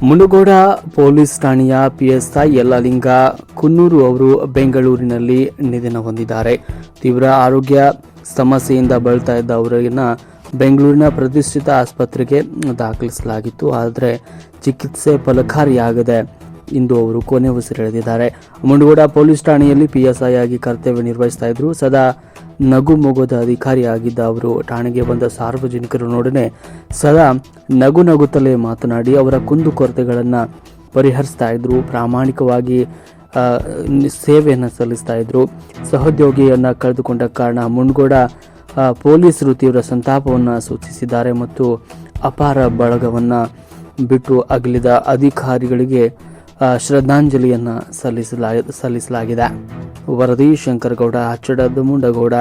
ಮುನಗೋಡ police ಠಾಣೆಯ PSI Yallalinga Coonoor ಅವರು ಬೆಂಗಳೂರಿನಲ್ಲಿ ನಿಧನ ಹೊಂದಿದ್ದಾರೆ. ತೀವ್ರ ಆರೋಗ್ಯ ಸಮಸ್ಯೆಯಿಂದ ಬಳಲ್ತಾ ಇದ್ದ ಅವರನ್ನ ಬೆಂಗಳೂರಿನ ಪ್ರತಿಷ್ಠಿತ ಆಸ್ಪತ್ರೆಗೆ ದಾಖಲಿಸಲಾಗಿತ್ತು. ಆದರೆ ಚಿಕಿತ್ಸೆ ಫಲಕಾರಿಯಾಗದೆ ಇಂದು ಅವರು ಕೊನೆ ಉಸಿರೆಳೆದಿದ್ದಾರೆ. ಮುನಗೋಡ ಪೊಲೀಸ್ ಠಾಣೆಯಲ್ಲಿ ಪಿಎಸ್ಐ ಆಗಿ ಕರ್ತವ್ಯ ನಿರ್ವಹಿಸ್ತಾ ಇದ್ರು. ಸದಾ ನಗು ಮೊಗದ ಅಧಿಕಾರಿಯಾಗಿದ್ದ ಅವರು ಠಾಣೆಗೆ ಬಂದ ಸಾರ್ವಜನಿಕರೊಡನೆ ಸದಾ ನಗುತ್ತಲೇ ಮಾತನಾಡಿ ಅವರ ಕುಂದುಕೊರತೆಗಳನ್ನು ಪರಿಹರಿಸ್ತಾ ಇದ್ರು. ಪ್ರಾಮಾಣಿಕವಾಗಿ ಸೇವೆಯನ್ನು ಸಲ್ಲಿಸ್ತಾ ಇದ್ರು. ಸಹೋದ್ಯೋಗಿಯನ್ನು ಕಳೆದುಕೊಂಡ ಕಾರಣ ಮುನಗೋಡ ಪೊಲೀಸರು ತೀವ್ರ ಸಂತಾಪವನ್ನು ಸೂಚಿಸಿದ್ದಾರೆ ಮತ್ತು ಅಪಾರ ಬಳಗವನ್ನು ಬಿಟ್ಟು ಅಗಲಿದ ಅಧಿಕಾರಿಗಳಿಗೆ ಶ್ರದ್ಧಾಂಜಲಿಯನ್ನು ಸಲ್ಲಿಸಲಾಗಿದೆ. ವರದಿ ಶಂಕರಗೌಡ, ಅಚ್ಚಡದ ಮುಂಡಗೌಡ.